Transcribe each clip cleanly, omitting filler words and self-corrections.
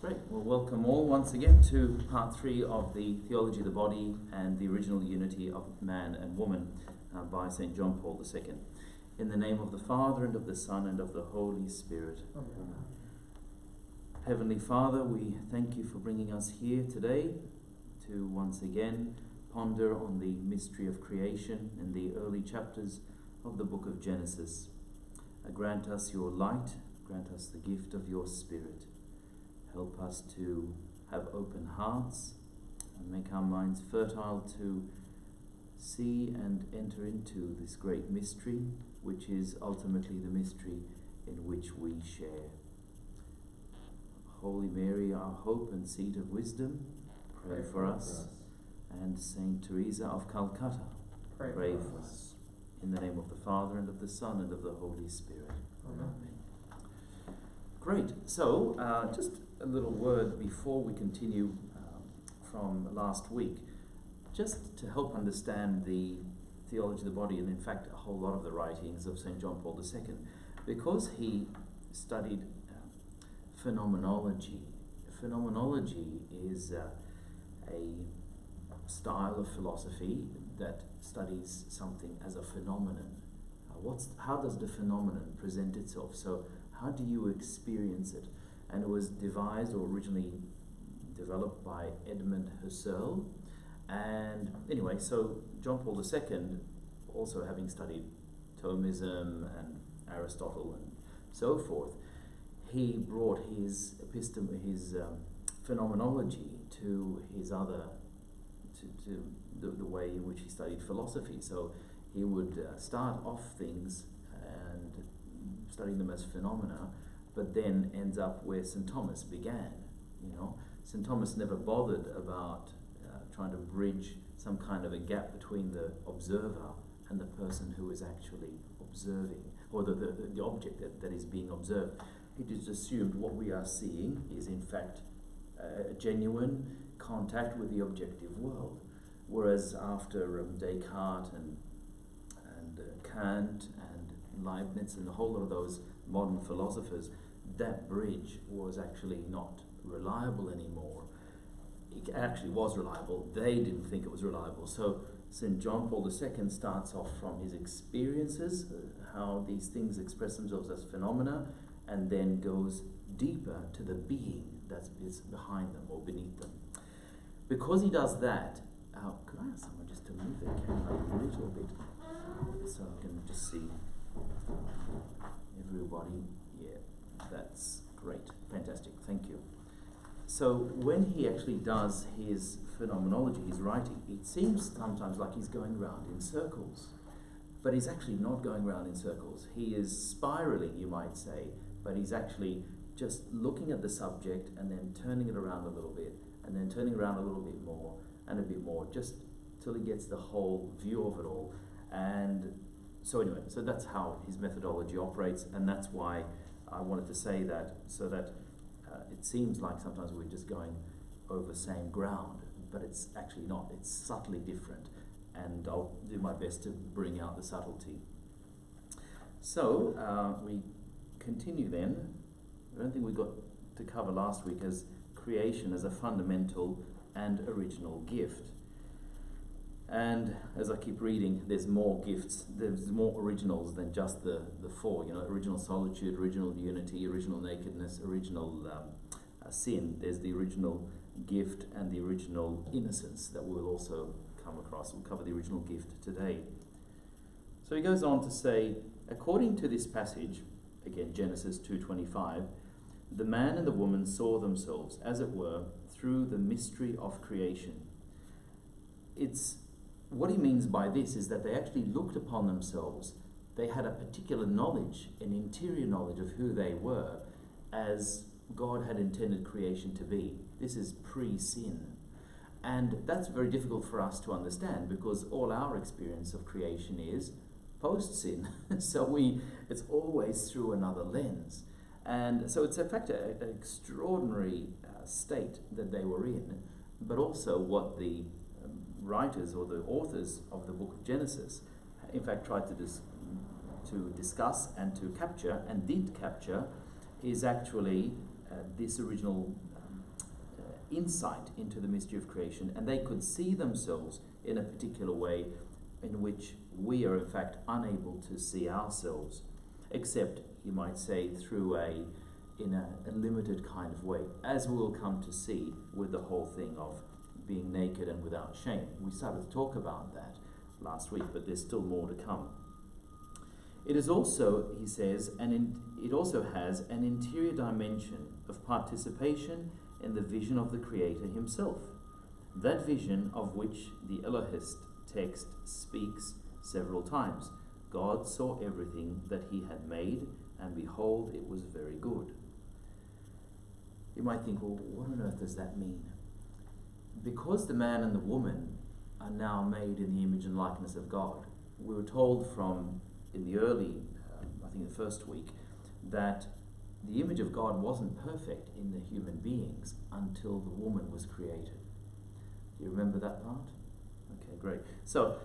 Great. Well, welcome all once again to part 3 of the Theology of the Body and the Original Unity of Man and Woman by St. John Paul II. In the name of the Father, and of the Son, and of the Holy Spirit. Amen. Heavenly Father, we thank you for bringing us here today to once again ponder on the mystery of creation in the early chapters of the book of Genesis. Grant us your light, grant us the gift of your Spirit. Help us to have open hearts and make our minds fertile to see and enter into this great mystery, which is ultimately the mystery in which we share. Holy Mary, our hope and seat of wisdom, pray for us. And Saint Teresa of Calcutta, pray for us. In the name of the Father, and of the Son, and of the Holy Spirit. Amen. Great. So, just a little word before we continue from last week, just to help understand the theology of the body, and in fact a whole lot of the writings of St. John Paul II, because he studied phenomenology. Phenomenology is a style of philosophy that studies something as a phenomenon. How does the phenomenon present itself? So how do you experience it? And it was devised or originally developed by Edmund Husserl. And anyway, so John Paul II, also having studied Thomism and Aristotle and so forth, he brought his phenomenology to his other, to the way in which he studied philosophy. So he would start off things and studying them as phenomena, but then ends up where St. Thomas began. St. Thomas never bothered about trying to bridge some kind of a gap between the observer and the person who is actually observing, or the object that is being observed. He just assumed what we are seeing is in fact a genuine contact with the objective world. Whereas after Descartes and Kant and Leibniz and a whole lot of those modern philosophers, that bridge was actually not reliable anymore. It actually was reliable. They didn't think it was reliable. So St. John Paul II starts off from his experiences, how these things express themselves as phenomena, and then goes deeper to the being that is behind them or beneath them. Because he does that, could I ask someone just to move their camera a little bit so I can just see everybody? Yeah, that's great. Fantastic. Thank you. So when he actually does his phenomenology, his writing, it seems sometimes like he's going round in circles. But he's actually not going round in circles. He is spiraling, you might say, but he's actually just looking at the subject and then turning it around a little bit, and then turning around a little bit more, and a bit more, just till he gets the whole view of it all. And so anyway, so that's how his methodology operates, and that's why I wanted to say that, so that it seems like sometimes we're just going over same ground, but it's actually not. It's subtly different, and I'll do my best to bring out the subtlety. So we continue then. I don't think we got to cover last week as creation as a fundamental and original gift. And as I keep reading, there's more gifts, there's more originals than just the four, original solitude, original unity, original nakedness, original sin. There's the original gift and the original innocence that we'll also come across. We'll cover the original gift today. So he goes on to say, according to this passage, again Genesis 2:25, the man and the woman saw themselves, as it were, through the mystery of creation. What he means by this is that they actually looked upon themselves. They had a particular knowledge, an interior knowledge of who they were, as God had intended creation to be. This is pre-sin. And that's very difficult for us to understand, because all our experience of creation is post-sin. So it's always through another lens. And so it's in fact an extraordinary state that they were in, but also what the writers or the authors of the book of Genesis in fact tried to discuss and to capture, and did capture, is actually this original insight into the mystery of creation, and they could see themselves in a particular way in which we are in fact unable to see ourselves, except, you might say, through in a limited kind of way, as we will come to see with the whole thing of being naked and without shame. We started to talk about that last week, but there's still more to come. It is also, he says, it also has an interior dimension of participation in the vision of the Creator himself, that vision of which the Elohist text speaks several times. God saw everything that he had made, and behold, it was very good. You might think, well, what on earth does that mean? Because the man and the woman are now made in the image and likeness of God, we were told from in the early, I think the first week, that the image of God wasn't perfect in the human beings until the woman was created. Do you remember that part? Okay, great. So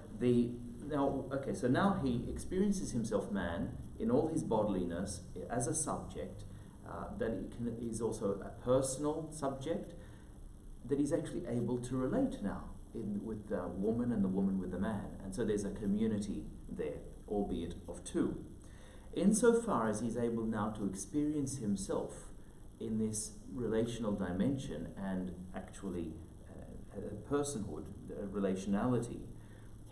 now he experiences himself man in all his bodiliness as a subject, that is also a personal subject, that he's actually able to relate now with the woman and the woman with the man. And so there's a community there, albeit of two. Insofar as he's able now to experience himself in this relational dimension and actually a personhood, a relationality,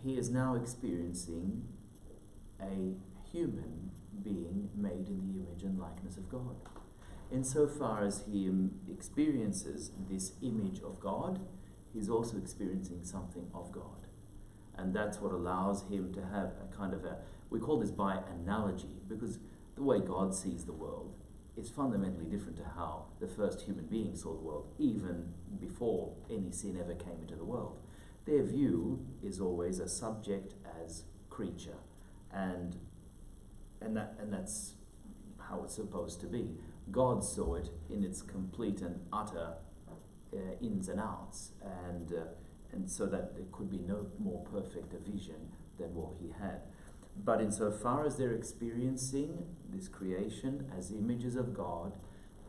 he is now experiencing a human being made in the image and likeness of God. Insofar as he experiences this image of God, he's also experiencing something of God. And that's what allows him to have a kind of we call this by analogy, because the way God sees the world is fundamentally different to how the first human beings saw the world, even before any sin ever came into the world. Their view is always a subject as creature, and that's how it's supposed to be. God saw it in its complete and utter ins and outs, and so that there could be no more perfect a vision than what he had. But insofar as they're experiencing this creation as images of God,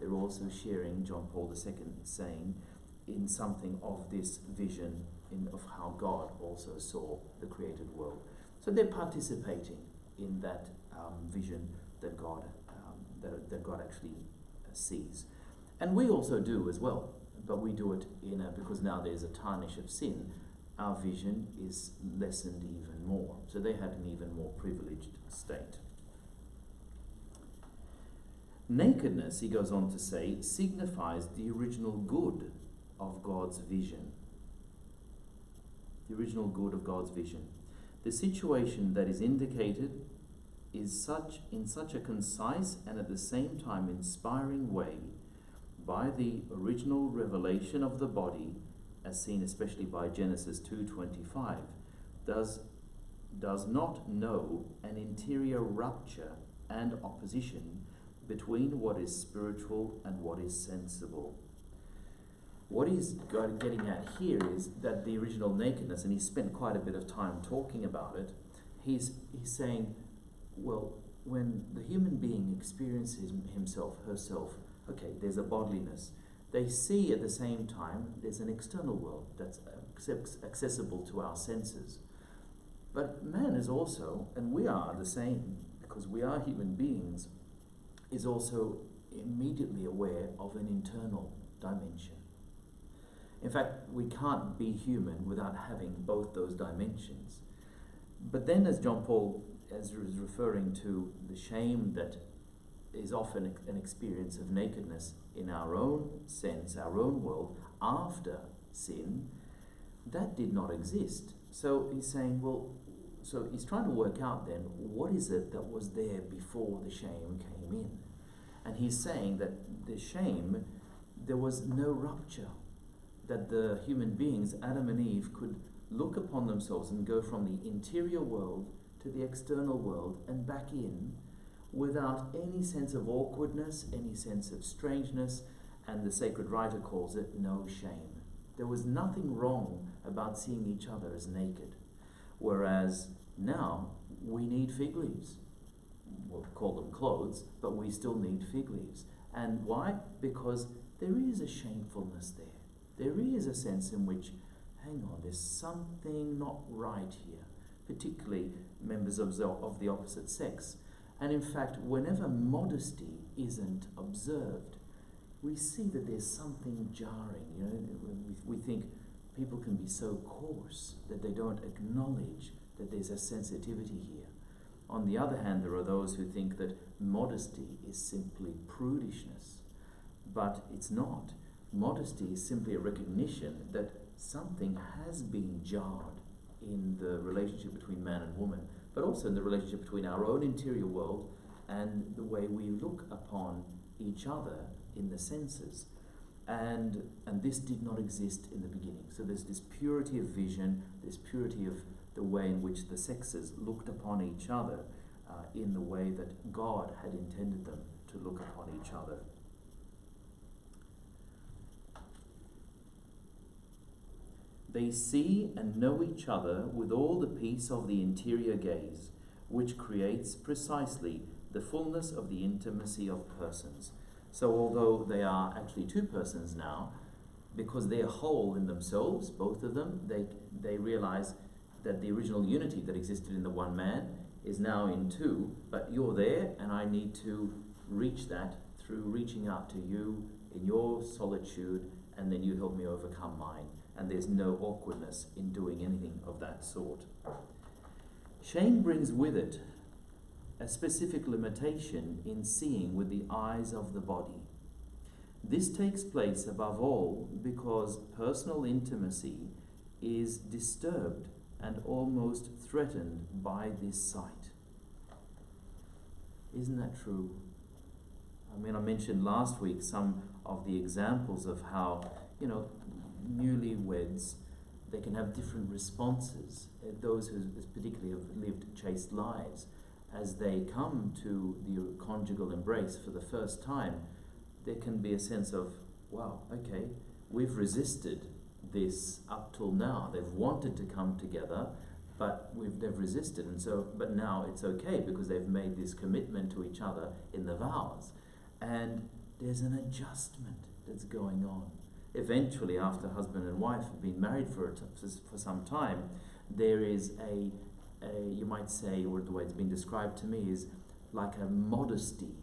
they're also sharing, John Paul II saying, in something of this vision of how God also saw the created world. So they're participating in that vision that God actually sees. And we also do as well, but we do it because now there's a tarnish of sin. Our vision is lessened even more. So they had an even more privileged state. Nakedness, he goes on to say, signifies the original good of God's vision. The original good of God's vision. The situation that is indicated is in such a concise and at the same time inspiring way by the original revelation of the body, as seen especially by Genesis 2:25, does not know an interior rupture and opposition between what is spiritual and what is sensible. What he's getting at here is that the original nakedness, and he spent quite a bit of time talking about it, he's saying, well, when the human being experiences himself, herself, okay, there's a bodliness. They see at the same time there's an external world that's accessible to our senses. But man is also, and we are the same, because we are human beings, is also immediately aware of an internal dimension. In fact, we can't be human without having both those dimensions. But then, as John Paul is referring to the shame that is often an experience of nakedness in our own sense, our own world, after sin, that did not exist. So he's saying, so he's trying to work out then, what is it that was there before the shame came in? And he's saying that the shame, there was no rupture, that the human beings, Adam and Eve, could look upon themselves and go from the interior world to the external world and back in without any sense of awkwardness, any sense of strangeness, and the sacred writer calls it no shame. There was nothing wrong about seeing each other as naked, whereas now we need fig leaves. We'll call them clothes, but we still need fig leaves. And why? Because there is a shamefulness there. there is a sense in which, hang on, there's something not right here, particularly members of the opposite sex. And in fact, whenever modesty isn't observed, we see that there's something jarring. You know, we think people can be so coarse that they don't acknowledge that there's a sensitivity here. On the other hand, there are those who think that modesty is simply prudishness, but it's not. Modesty is simply a recognition that something has been jarred in the relationship between man and woman, but also in the relationship between our own interior world and the way we look upon each other in the senses. And this did not exist in the beginning. So there's this purity of vision, this purity of the way in which the sexes looked upon each other in the way that God had intended them to look upon each other. They see and know each other with all the peace of the interior gaze, which creates precisely the fullness of the intimacy of persons. So although they are actually two persons now, because they're whole in themselves, both of them, they realize that the original unity that existed in the one man is now in two, but you're there and I need to reach that through reaching out to you in your solitude, and then you help me overcome mine. And there's no awkwardness in doing anything of that sort. Shame brings with it a specific limitation in seeing with the eyes of the body. This takes place above all because personal intimacy is disturbed and almost threatened by this sight. Isn't that true? I mean, I mentioned last week some of the examples of how, newlyweds, they can have different responses. Those who particularly have lived chaste lives, as they come to the conjugal embrace for the first time, there can be a sense of, wow, okay, we've resisted this up till now. They've wanted to come together, but they've resisted, but now it's okay because they've made this commitment to each other in the vows. And there's an adjustment that's going on. Eventually, after husband and wife have been married for some time, there is a you might say, or the way it's been described to me, is like a modesty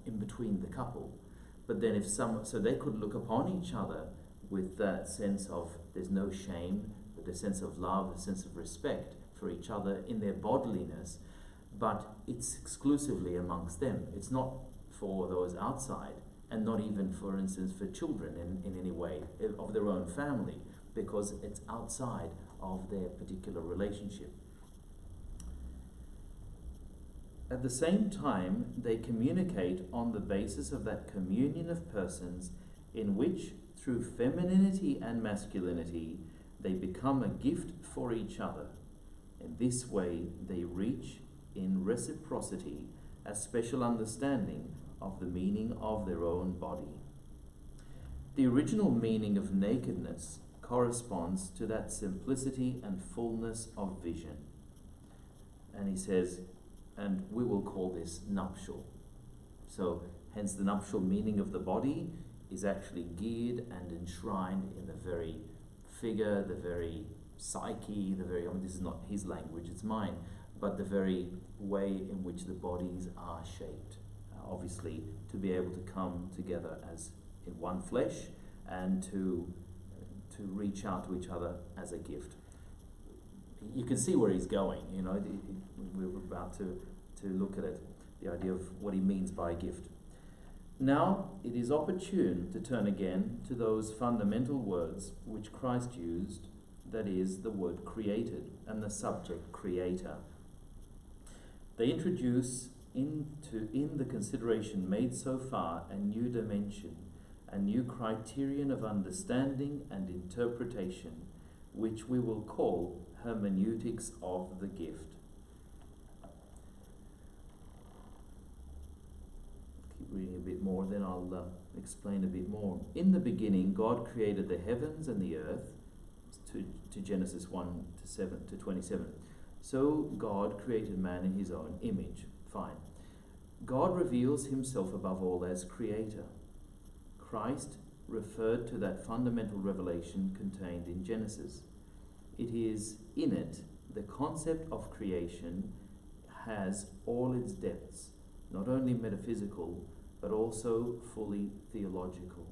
in between the couple. But then so they could look upon each other with that sense of there's no shame, but a sense of love, a sense of respect for each other in their bodiliness, but it's exclusively amongst them. It's not for those outside, and not even, for instance, for children in any way of their own family, because it's outside of their particular relationship. At the same time, they communicate on the basis of that communion of persons in which, through femininity and masculinity, they become a gift for each other. In this way, they reach, in reciprocity, a special understanding of the meaning of their own body. The original meaning of nakedness corresponds to that simplicity and fullness of vision. And he says, and we will call this nuptial. So, hence the nuptial meaning of the body is actually geared and enshrined in the very figure, the very psyche, this is not his language, it's mine, but the very way in which the bodies are shaped. Obviously, to be able to come together as in one flesh and to reach out to each other as a gift. You can see where he's going, we're about to look at it, the idea of what he means by gift. Now, it is opportune to turn again to those fundamental words which Christ used, that is, the word created and the subject creator. They introduce in the consideration made so far a new dimension, a new criterion of understanding and interpretation, which we will call hermeneutics of the gift. Keep reading a bit more, then I'll explain a bit more. In the beginning, God created the heavens and the earth, to Genesis 1:7-27. So God created man in his own image. Fine. God reveals himself above all as creator. Christ referred to that fundamental revelation contained in Genesis. It is in it the concept of creation has all its depths, not only metaphysical, but also fully theological.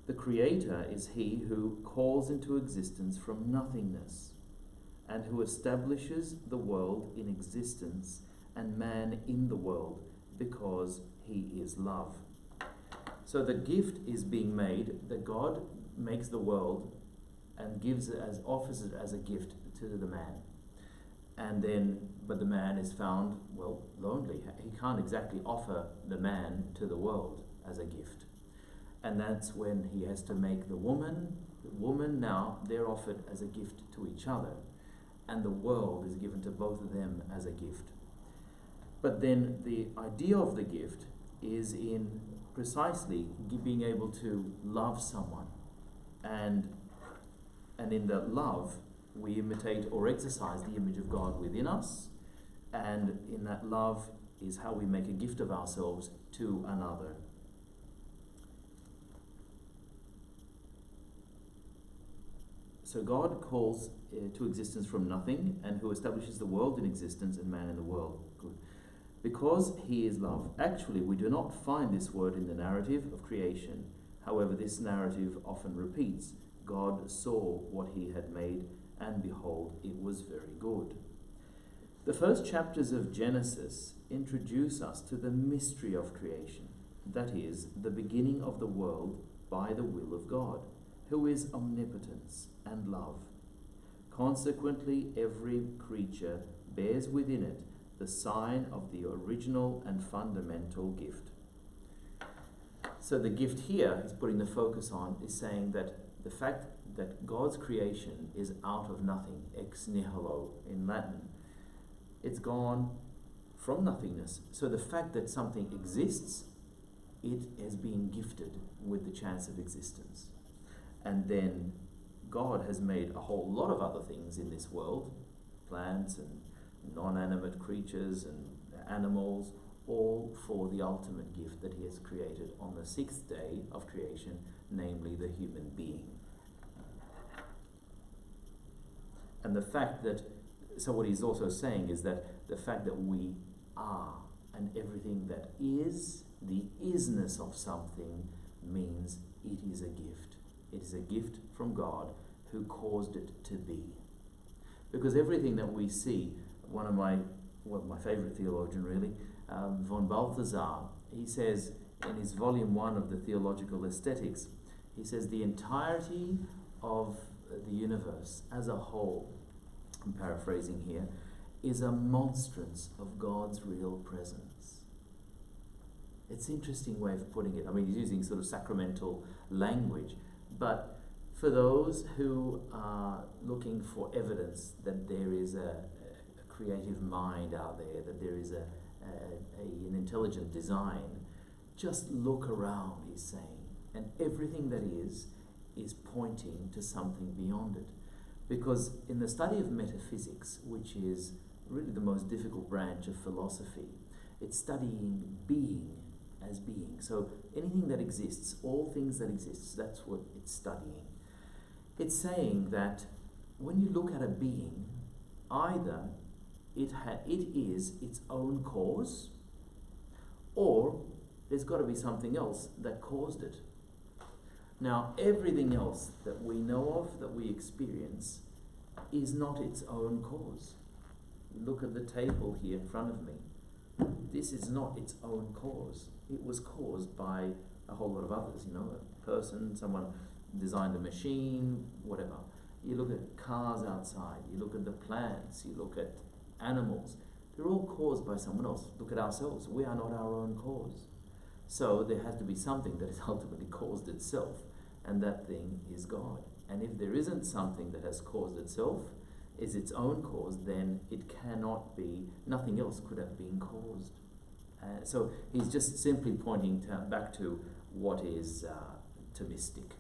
The Creator is He who calls into existence from nothingness, and who establishes the world in existence and man in the world, because He is love. So the gift is being made, that God makes the world and offers it as a gift to the man. But the man is found, lonely. He can't exactly offer the man to the world as a gift. And that's when he has to make the woman. The woman now, they're offered as a gift to each other. And the world is given to both of them as a gift. But then the idea of the gift is in precisely being able to love someone. And in that love, we imitate or exercise the image of God within us. And in that love is how we make a gift of ourselves to another. So God calls to existence from nothing, and who establishes the world in existence and man in the world. Good. Because He is love. Actually, we do not find this word in the narrative of creation. However, this narrative often repeats. God saw what He had made, and behold, it was very good. The first chapters of Genesis introduce us to the mystery of creation. That is, the beginning of the world by the will of God, who is omnipotence and love. Consequently, every creature bears within it the sign of the original and fundamental gift. So the gift here is putting the focus on, is saying that the fact that God's creation is out of nothing, ex nihilo in Latin, it's gone from nothingness. So the fact that something exists, it has been gifted with the chance of existence. And then God has made a whole lot of other things in this world, plants and non-animate creatures and animals, all for the ultimate gift that He has created on the sixth day of creation, namely the human being. And the fact that, so what he's also saying is that the fact that we are, and everything that is, the isness of something, means it is a gift. It is a gift from God who caused it to be. Because everything that we see, one of my favorite theologian really, von Balthasar, he says in his volume 1 of the Theological Aesthetics, he says the entirety of the universe as a whole, I'm paraphrasing here, is a monstrance of God's real presence. It's an interesting way of putting it. I mean, he's using sort of sacramental language, but for those who are looking for evidence that there is a creative mind out there, that there is an intelligent design, just look around, he's saying, and everything that is pointing to something beyond it. Because in the study of metaphysics, which is really the most difficult branch of philosophy, it's studying being as being. So anything that exists, all things that exist, that's what it's studying. It's saying that when you look at a being, either it is its own cause, or there's got to be something else that caused it. Now, everything else that we know of, that we experience, is not its own cause. Look at the table here in front of me. This is not its own cause. It was caused by a whole lot of others, a person, someone designed a machine, whatever. You look at cars outside, you look at the plants, you look at animals. They're all caused by someone else. Look at ourselves. We are not our own cause. So there has to be something that has ultimately caused itself, and that thing is God. And if there isn't something that has caused itself, is its own cause, then it cannot be, nothing else could have been caused. So he's just simply pointing back to what is Thomistic,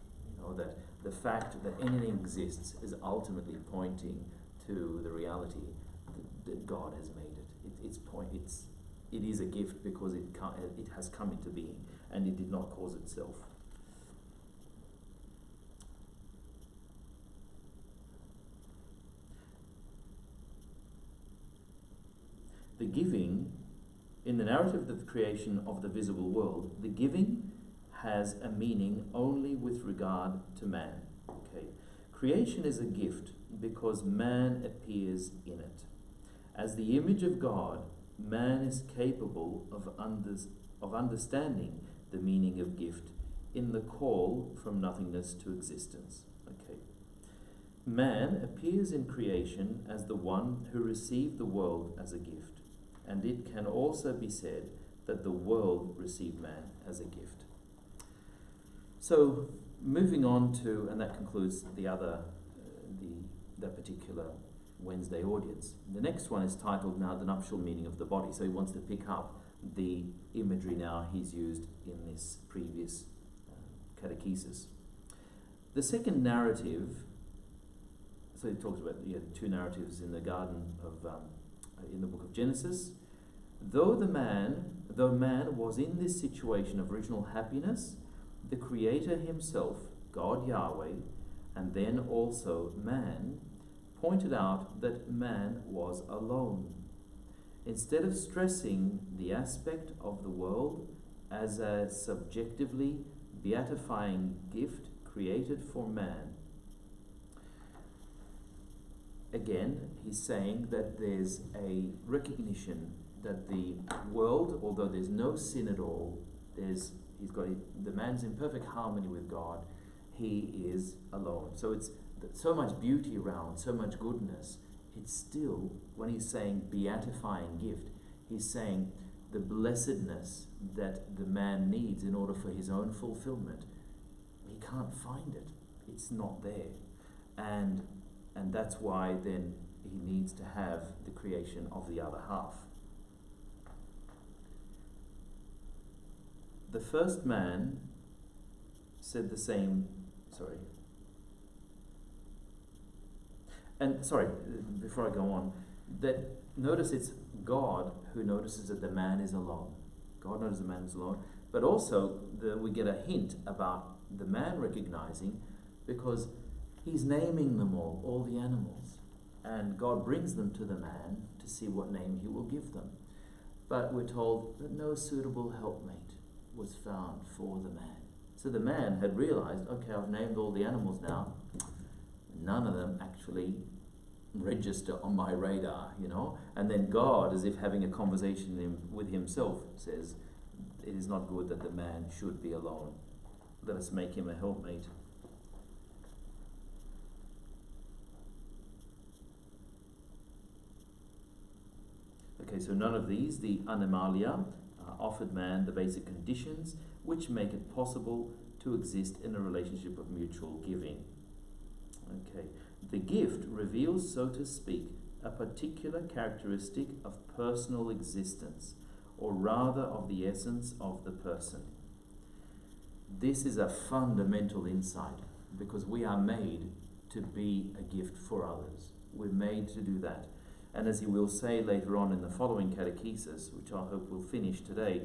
that the fact that anything exists is ultimately pointing to the reality that God has made it. It is a gift because it has come into being. and it did not cause itself. The giving, in the narrative of the creation of the visible world, the giving has a meaning only with regard to man. Okay, creation is a gift because man appears in it. As the image of God, man is capable of understanding the meaning of gift in the call from nothingness to existence. Okay, man appears in creation as the one who received the world as a gift, and it can also be said that the world received man as a gift. So, moving on to, and that concludes that particular Wednesday audience. The next one is titled now The Nuptial Meaning of the Body. So he wants to pick up the imagery now he's used in this previous catechesis. The second narrative, so he talks about two narratives in the garden of, in the book of Genesis. Though man was in this situation of original happiness, the Creator himself, God Yahweh, and then also man, pointed out that man was alone. Instead of stressing the aspect of the world as a subjectively beatifying gift created for man, again, he's saying that there's a recognition that the world, although there's no sin at all, the man's in perfect harmony with God, he is alone. So it's so much beauty around, so much goodness. It's still, when he's saying beatifying gift, he's saying the blessedness that the man needs in order for his own fulfillment. He can't find it. It's not there. And that's why then he needs to have the creation of the other half. The first man said the same, before I go on, that notice it's God who notices that the man is alone. God notices the man is alone, but also we get a hint about the man recognizing, because he's naming them all the animals, and God brings them to the man to see what name he will give them. But we're told that no suitable helpmate was found for the man. So the man had realized, okay, I've named all the animals now. None of them actually register on my radar, And then God, as if having a conversation with himself, says, it is not good that the man should be alone. Let us make him a helpmate. Okay, so none of these, the animalia, offered man the basic conditions which make it possible to exist in a relationship of mutual giving. Okay, the gift reveals, so to speak, a particular characteristic of personal existence, or rather of the essence of the person. This is a fundamental insight, because we are made to be a gift for others. We're made to do that. And as he will say later on in the following catechesis, which I hope we'll finish today,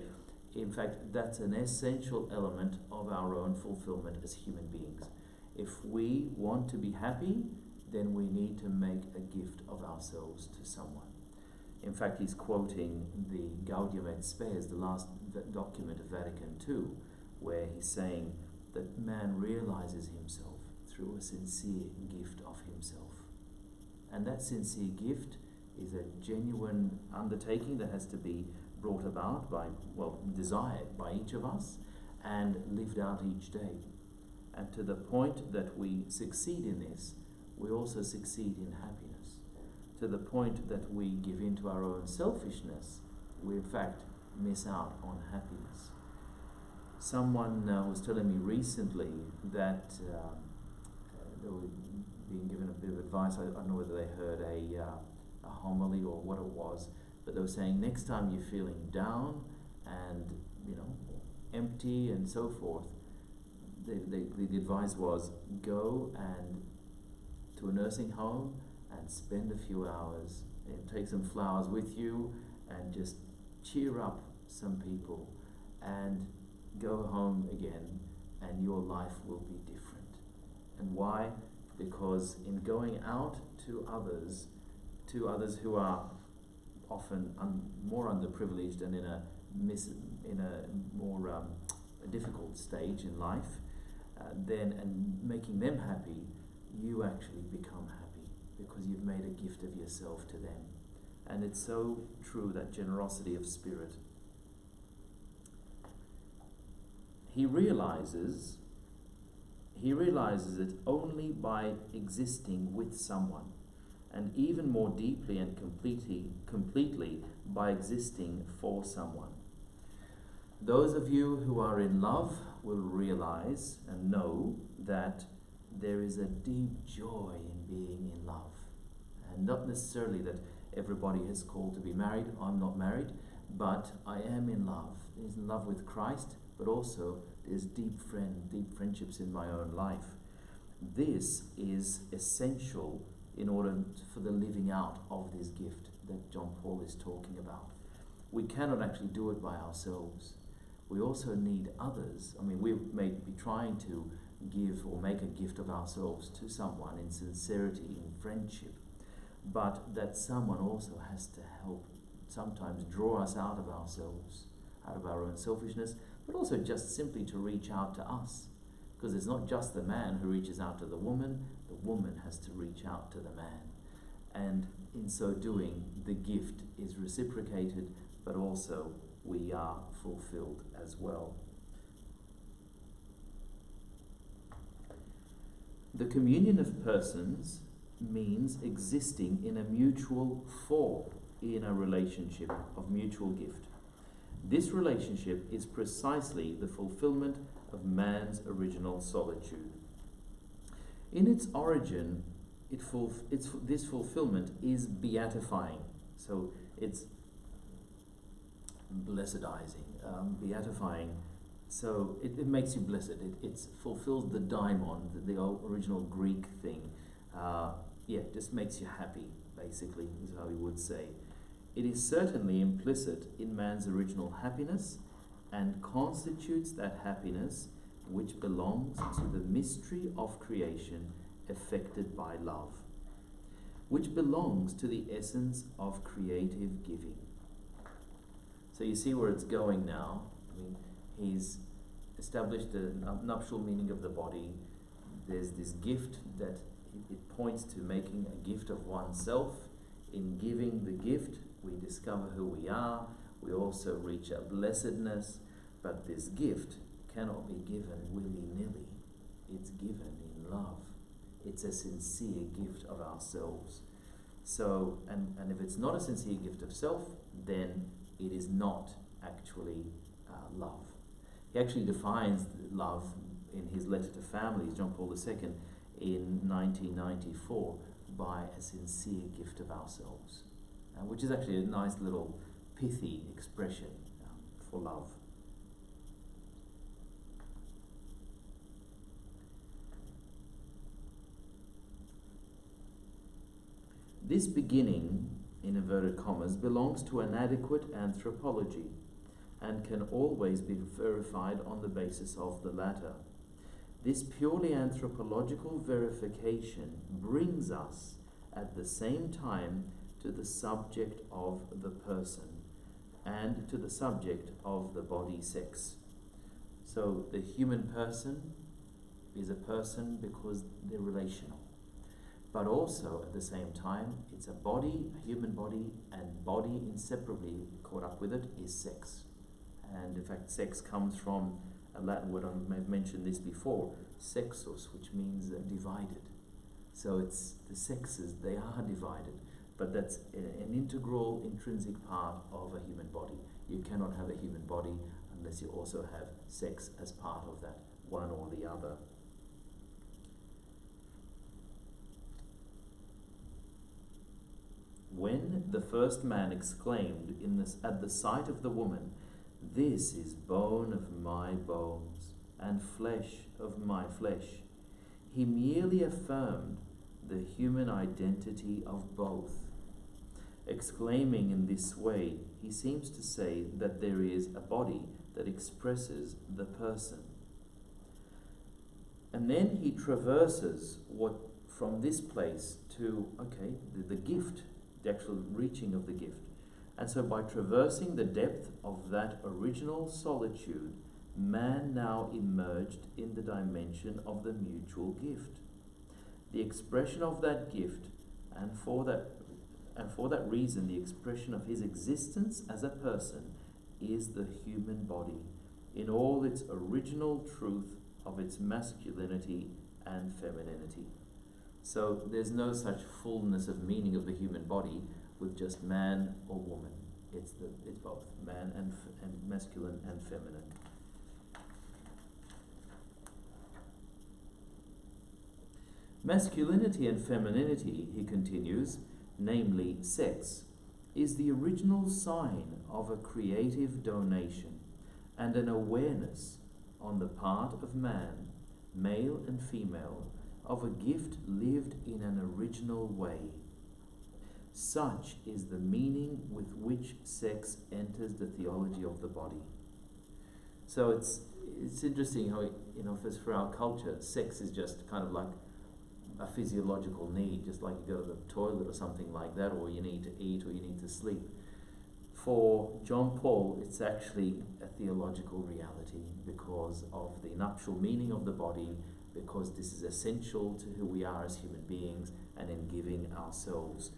in fact, that's an essential element of our own fulfillment as human beings. If we want to be happy, then we need to make a gift of ourselves to someone. In fact, he's quoting the Gaudium et Spes, the last document of Vatican II, where he's saying that man realizes himself through a sincere gift of himself. And that sincere gift is a genuine undertaking that has to be brought about desired by each of us and lived out each day. And to the point that we succeed in this, we also succeed in happiness. To the point that we give in to our own selfishness, we in fact miss out on happiness. Someone was telling me recently that they were being given a bit of advice. I don't know whether they heard a homily or what it was, but they were saying next time you're feeling down and empty and so forth, the advice was go and to a nursing home and spend a few hours and take some flowers with you and just cheer up some people and go home again and your life will be different. And why? Because in going out to others who are often more underprivileged and in a more difficult stage in life, and making them happy, you actually become happy because you've made a gift of yourself to them. And it's so true, that generosity of spirit. He realizes it only by existing with someone, and even more deeply and completely by existing for someone. Those of you who are in love will realize and know that there is a deep joy in being in love. And not necessarily that everybody is called to be married. I'm not married, but I am in love. He's in love with Christ, but also there's deep friendships in my own life. This is essential in order for the living out of this gift that John Paul is talking about. We cannot actually do it by ourselves. We also need others. I mean, we may be trying to give or make a gift of ourselves to someone in sincerity, in friendship, but that someone also has to help sometimes draw us out of ourselves, out of our own selfishness, but also just simply to reach out to us. Because it's not just the man who reaches out to the woman has to reach out to the man. And in so doing, the gift is reciprocated, but also we are fulfilled as well. The communion of persons means existing in a mutual for, in a relationship of mutual gift. This relationship is precisely the fulfillment of man's original solitude. In its origin, this fulfillment is beatifying. So it's blessedizing, beatifying. So it makes you blessed. It fulfills the daimon, the original Greek thing. Just makes you happy, basically, is how we would say. It is certainly implicit in man's original happiness and constitutes that happiness which belongs to the mystery of creation effected by love, which belongs to the essence of creative giving. So you see where it's going now. I mean, he's established the nuptial meaning of the body. There's this gift that it points to making a gift of oneself. In giving the gift, we discover who we are. We also reach a blessedness. But this gift cannot be given willy-nilly. It's given in love. It's a sincere gift of ourselves. So, and if it's not a sincere gift of self, then it is not actually love. He actually defines love in his letter to families, John Paul II, in 1994, by a sincere gift of ourselves, which is actually a nice little pithy expression for love. This beginning, in inverted commas, belongs to an adequate anthropology and can always be verified on the basis of the latter. This purely anthropological verification brings us at the same time to the subject of the person and to the subject of the body sex. So the human person is a person because they're relational. But also, at the same time, it's a body, a human body, and body inseparably caught up with it is sex. And in fact, sex comes from a Latin word, I may have mentioned this before, sexus, which means divided. So it's the sexes, they are divided, but that's an integral, intrinsic part of a human body. You cannot have a human body unless you also have sex as part of that, one or the other. When the first man exclaimed at the sight of the woman, "This is bone of my bones and flesh of my flesh," he merely affirmed the human identity of both. Exclaiming in this way, he seems to say that there is a body that expresses the person. And then he traverses from this place to, the gift, the actual reaching of the gift. And so by traversing the depth of that original solitude, man now emerged in the dimension of the mutual gift. The expression of that gift, and for that reason, the expression of his existence as a person is the human body in all its original truth of its masculinity and femininity. So there's no such fullness of meaning of the human body with just man or woman. It's both man and masculine and feminine. Masculinity and femininity, he continues, namely sex, is the original sign of a creative donation and an awareness on the part of man, male and female, of a gift lived in an original way. Such is the meaning with which sex enters the theology of the body. So it's interesting how, for our culture, sex is just kind of like a physiological need, just like you go to the toilet or something like that, or you need to eat or you need to sleep. For John Paul, it's actually a theological reality because of the nuptial meaning of the body, because this is essential to who we are as human beings, and in giving ourselves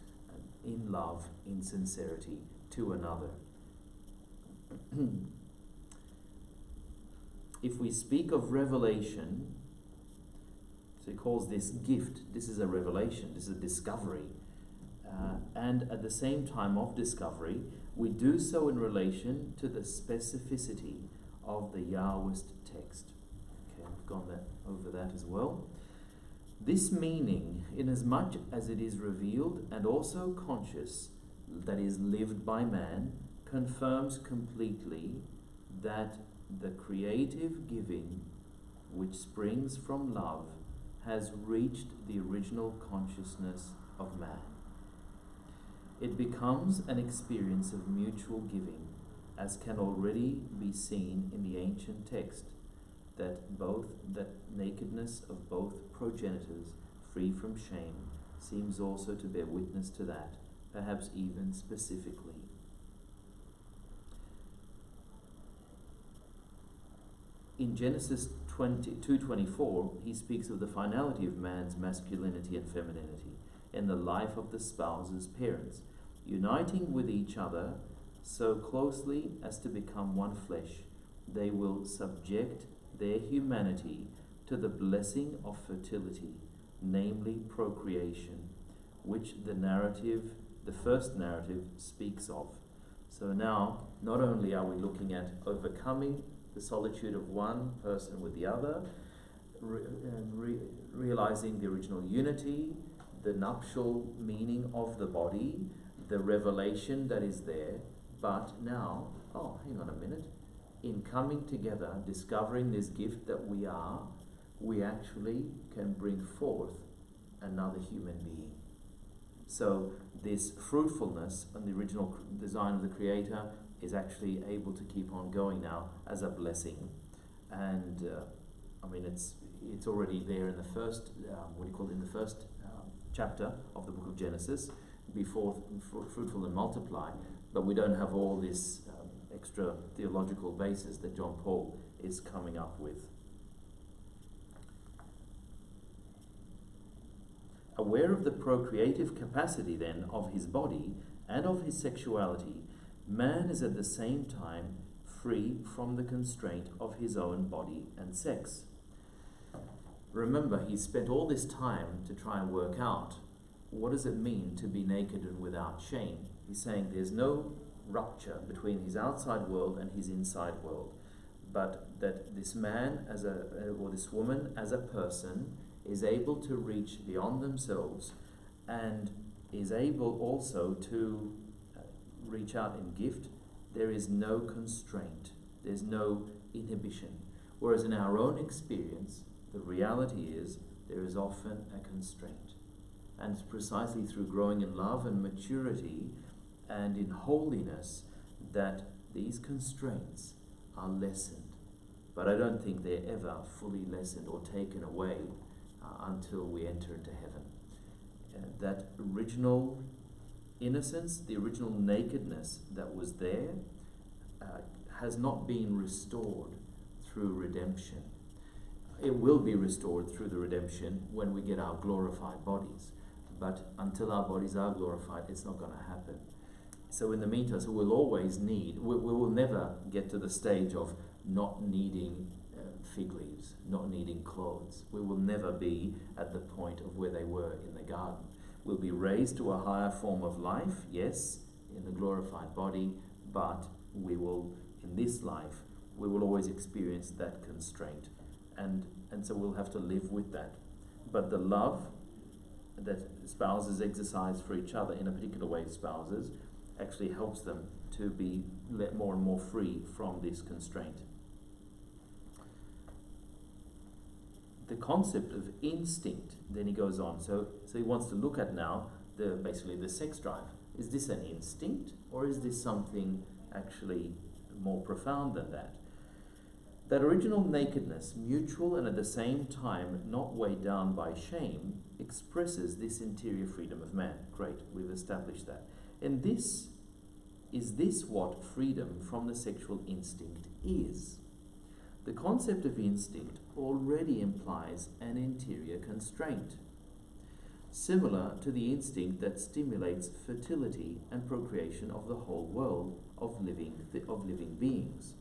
in love, in sincerity to another. If we speak of revelation, so he calls this gift, this is a revelation, this is a discovery. And at the same time of discovery, we do so in relation to the specificity of the Yahwist text. Okay, I've gone over that as well. This meaning, inasmuch as it is revealed and also conscious, that is lived by man, confirms completely that the creative giving which springs from love has reached the original consciousness of man. It becomes an experience of mutual giving, as can already be seen in the ancient text, that nakedness of both progenitors, free from shame, seems also to bear witness to that, perhaps even specifically. In Genesis 2:24, he speaks of the finality of man's masculinity and femininity in the life of the spouse's parents, uniting with each other so closely as to become one flesh. They will subject their humanity to the blessing of fertility, namely procreation, which the first narrative speaks of. So now, not only are we looking at overcoming the solitude of one person with the other, realizing the original unity, the nuptial meaning of the body, the revelation that is there, but now, hang on a minute, in coming together, discovering this gift that we are, we actually can bring forth another human being. So this fruitfulness and the original design of the Creator is actually able to keep on going now as a blessing. And it's already there in the first, in the first chapter of the book of Genesis, before fruitful and multiply, but we don't have all this extra theological basis that John Paul is coming up with. Aware of the procreative capacity then of his body and of his sexuality, man is at the same time free from the constraint of his own body and sex. Remember, he spent all this time to try and work out what does it mean to be naked and without shame. He's saying there's no rupture between his outside world and his inside world, but that this man or this woman as a person is able to reach beyond themselves and is able also to reach out in gift. There is no constraint, there's no inhibition. Whereas in our own experience, the reality is there is often a constraint. And it's precisely through growing in love and maturity and in holiness that these constraints are lessened. But I don't think they're ever fully lessened or taken away until we enter into heaven. That original innocence, the original nakedness that was there, has not been restored through redemption. It will be restored through the redemption when we get our glorified bodies. But until our bodies are glorified, it's not going to happen. So in the meantime, we'll always need, we will never get to the stage of not needing fig leaves, not needing clothes. We will never be at the point of where they were in the garden. We'll be raised to a higher form of life, yes, in the glorified body, but we will, in this life, we will always experience that constraint. And so we'll have to live with that. But the love that spouses exercise for each other, in a particular way spouses, actually helps them to be let more and more free from this constraint. The concept of instinct, then he goes on. So he wants to look at now basically the sex drive. Is this an instinct, or is this something actually more profound than that? That original nakedness, mutual and at the same time not weighed down by shame, expresses this interior freedom of man. Great, we've established that. And is this what freedom from the sexual instinct is? The concept of instinct already implies an interior constraint, similar to the instinct that stimulates fertility and procreation of the whole world of living beings.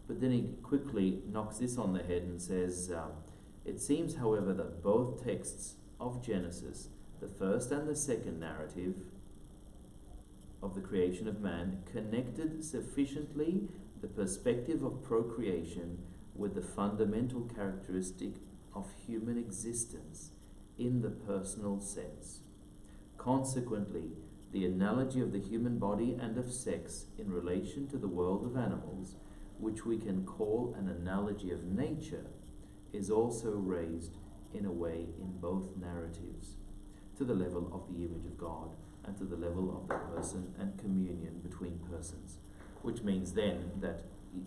But then he quickly knocks this on the head and says, it seems, however, that both texts of Genesis, the first and the second narrative of the creation of man, connected sufficiently the perspective of procreation with the fundamental characteristic of human existence in the personal sense. Consequently, the analogy of the human body and of sex in relation to the world of animals, which we can call an analogy of nature, is also raised in a way in both narratives to the level of the image of God and to the level of the person and communion between persons, which means then that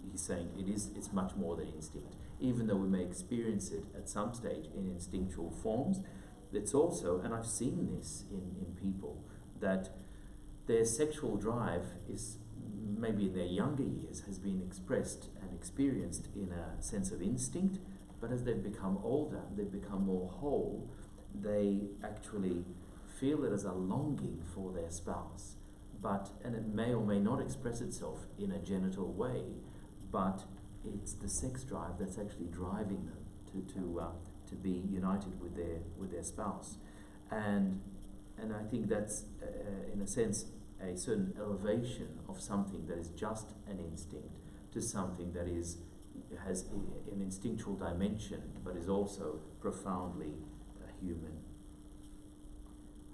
he's saying it's much more than instinct. Even though we may experience it at some stage in instinctual forms, it's also, and I've seen this in people, that their sexual drive is maybe in their younger years has been expressed and experienced in a sense of instinct, but as they've become older, they've become more whole, they actually feel it as a longing for their spouse. And it may or may not express itself in a genital way, but it's the sex drive that's actually driving them to be united with their spouse. And I think that's, in a sense, a certain elevation of something that is just an instinct to something that has an instinctual dimension, but is also profoundly human.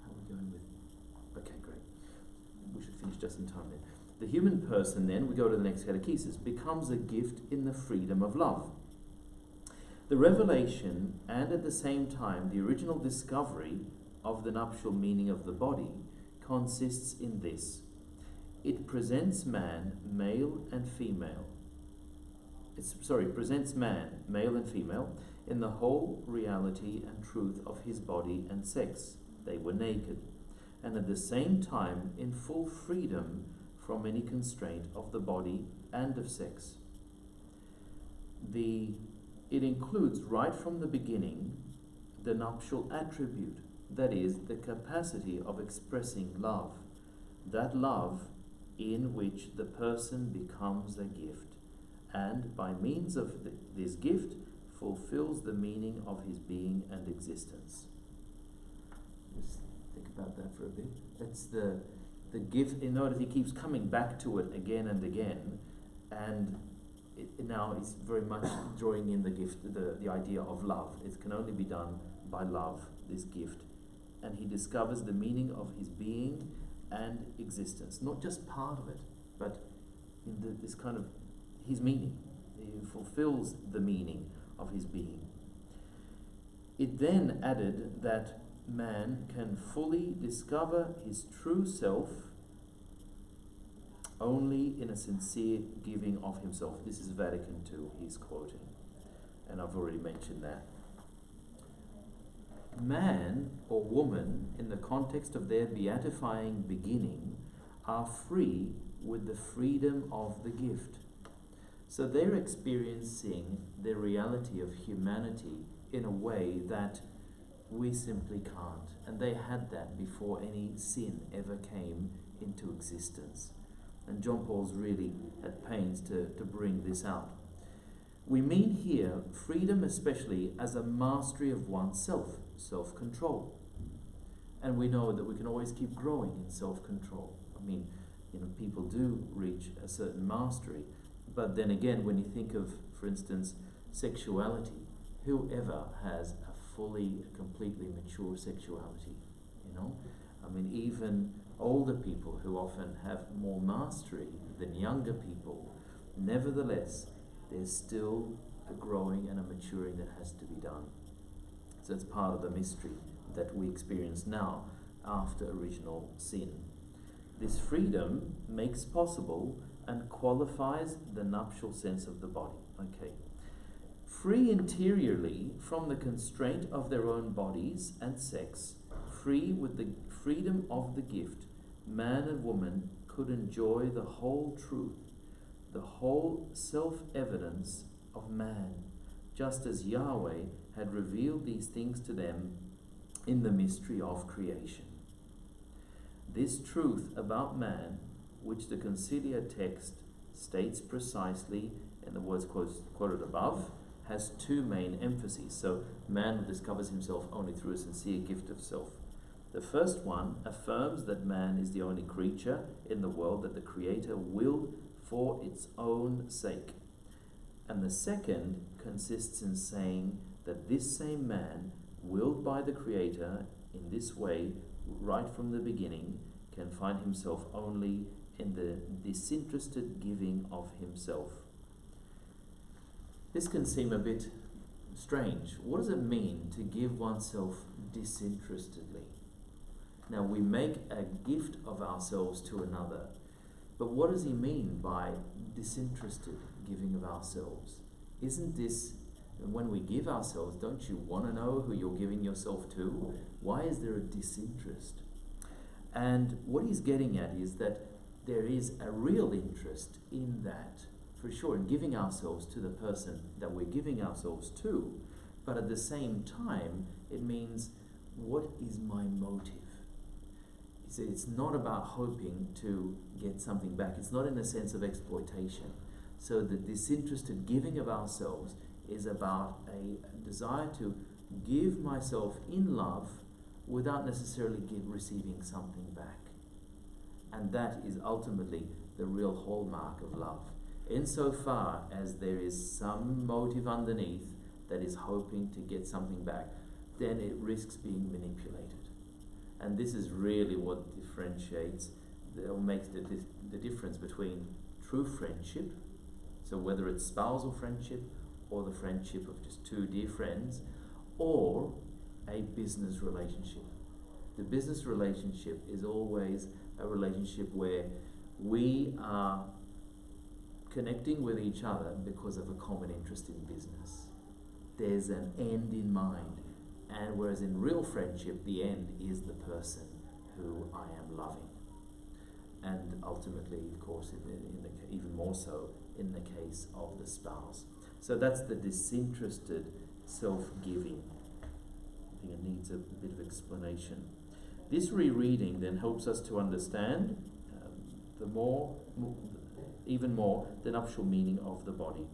How are we going with? Okay, great. We should finish just in time then. The human person, then, we go to the next catechesis, becomes a gift in the freedom of love. The revelation and at the same time the original discovery of the nuptial meaning of the body consists in this. It presents man, male and female. Presents man, male and female, in the whole reality and truth of his body and sex. They were naked, and at the same time in full freedom from any constraint of the body and of sex. It includes right from the beginning the nuptial attribute, that is, the capacity of expressing love, that love in which the person becomes a gift, and by means of this gift fulfills the meaning of his being and existence. Just think about that for a bit. That's the gift. In other words, he keeps coming back to it again and again, and now it's very much drawing in the gift, the idea of love. It can only be done by love, this gift. And he discovers the meaning of his being and existence. Not just part of it, but in this kind of his meaning. He fulfills the meaning of his being. It then added that man can fully discover his true self only in a sincere giving of himself. This is Vatican II he's quoting, and I've already mentioned that. Man or woman, in the context of their beatifying beginning, are free with the freedom of the gift. So they're experiencing the reality of humanity in a way that we simply can't. And they had that before any sin ever came into existence. And John Paul's really at pains to bring this out. We mean here freedom especially as a mastery of oneself, self-control. And we know that we can always keep growing in self-control. I mean, people do reach a certain mastery. But then again, when you think of, for instance, sexuality, whoever has a fully, completely mature sexuality, I mean, even older people who often have more mastery than younger people, nevertheless, there's still a growing and a maturing that has to be done. So it's part of the mystery that we experience now after original sin. This freedom makes possible and qualifies the nuptial sense of the body. Okay. Free interiorly from the constraint of their own bodies and sex, free with the freedom of the gift, man and woman could enjoy the whole truth, the whole self-evidence of man, just as Yahweh had revealed these things to them in the mystery of creation. This truth about man, which the Concilia text states precisely in the words quoted above, has two main emphases. So man discovers himself only through a sincere gift of self. The first one affirms that man is the only creature in the world that the Creator willed for its own sake. And the second consists in saying that this same man, willed by the Creator in this way, right from the beginning, can find himself only in the disinterested giving of himself. This can seem a bit strange. What does it mean to give oneself disinterestedly? Now, we make a gift of ourselves to another, but what does he mean by disinterested giving of ourselves? Isn't this, when we give ourselves, don't you want to know who you're giving yourself to? Why is there a disinterest? And what he's getting at is that there is a real interest in that, for sure, in giving ourselves to the person that we're giving ourselves to. But at the same time, it means, what is my motive? It's not about hoping to get something back. It's not in a sense of exploitation. So the disinterested giving of ourselves is about a desire to give myself in love without necessarily receiving something back. And that is ultimately the real hallmark of love. Insofar as there is some motive underneath that is hoping to get something back, then it risks being manipulated. And this is really what differentiates, or makes the difference between true friendship, so whether it's spousal friendship or the friendship of just two dear friends, or a business relationship. The business relationship is always a relationship where we are connecting with each other because of a common interest in business. There's an end in mind. And whereas in real friendship, the end is the person who I am loving. And ultimately, of course, even more so in the case of the spouse. So that's the disinterested self-giving. I think it needs a bit of explanation. This rereading then helps us to understand even more the nuptial meaning of the body.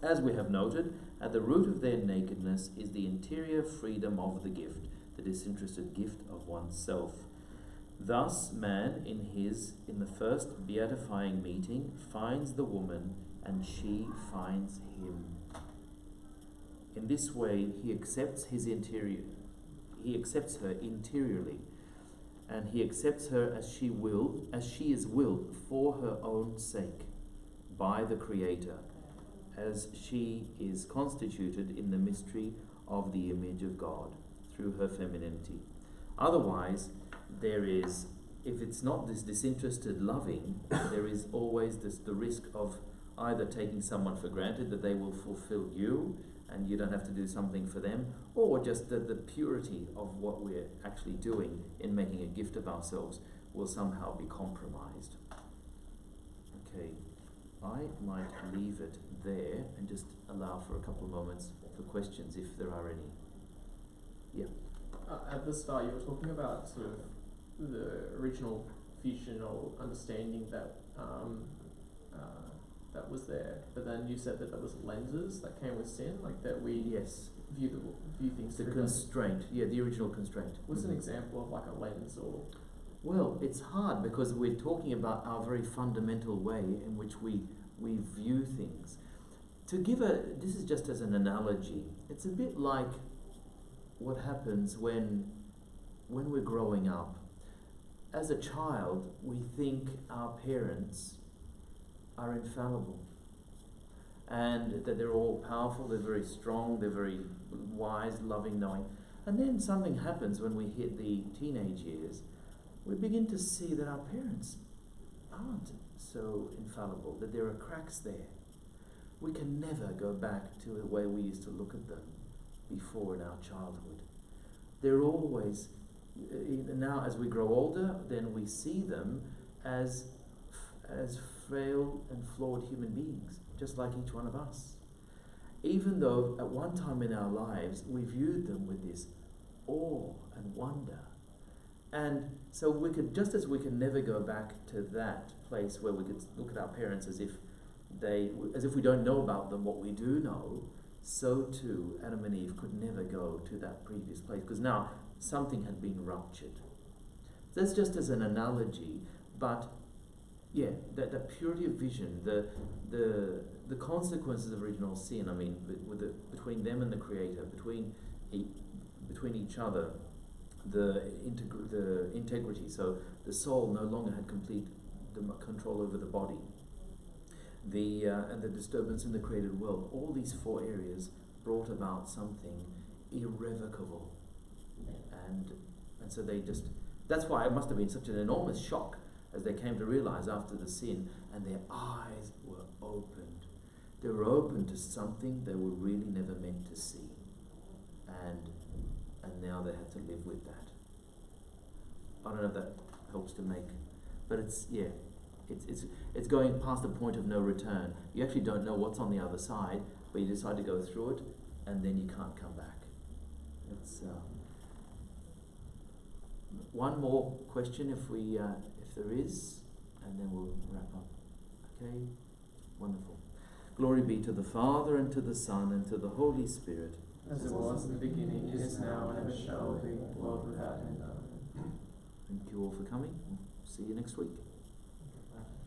As we have noted, at the root of their nakedness is the interior freedom of the gift, the disinterested gift of oneself. Thus, man, in the first beatifying meeting, finds the woman, and she finds him. In this way, he accepts her interiorly, and he accepts her as she is willed for her own sake by the Creator, as she is constituted in the mystery of the image of God through her femininity. Otherwise, there is if it's not this disinterested loving, there is always the risk of either taking someone for granted that they will fulfill you and you don't have to do something for them, or just that the purity of what we're actually doing in making a gift of ourselves will somehow be compromised. Okay, I might leave it there and just allow for a couple of moments for questions if there are any. Yeah. At the start, you were talking about sort of the original vision or understanding that that was there, but then you said that there was lenses that came with sin, like that we Yes. view things The through. constraint, the original constraint. What's an example of like a lens or? Well, it's hard because we're talking about our very fundamental way in which we view things. This is just as an analogy, it's a bit like what happens when we're growing up. As a child, we think our parents are infallible and that they're all powerful, they're very strong, they're very wise, loving, knowing. And then something happens when we hit the teenage years. We begin to see that our parents aren't so infallible, that there are cracks there. We can never go back to the way we used to look at them before in our childhood. They're always, now as we grow older, then we see them as frail and flawed human beings, just like each one of us. Even though at one time in our lives we viewed them with this awe and wonder. And so we could, just as we can never go back to that place where we could look at our parents as if we don't know about them what we do know, so too Adam and Eve could never go to that previous place because now something had been ruptured. That's just as an analogy, but yeah, that purity of vision, the consequences of original sin. I mean, between them and the Creator, between each other, the integrity. So the soul no longer had complete control over the body. And the disturbance in the created world. All these four areas brought about something irrevocable, and so they just. That's why it must have been such an enormous shock as they came to realize after the sin, and their eyes were opened. They were open to something they were really never meant to see, and now they had to live with that. I don't know if that helps to make, but it's going past the point of no return. You actually don't know what's on the other side, but you decide to go through it, and then you can't come back. It's one more question if there is, and then we'll wrap up. Okay? Wonderful. Glory be to the Father, and to the Son, and to the Holy Spirit. As it was in the beginning, is now, and ever shall be, world without end. Thank you all for coming. We'll see you next week.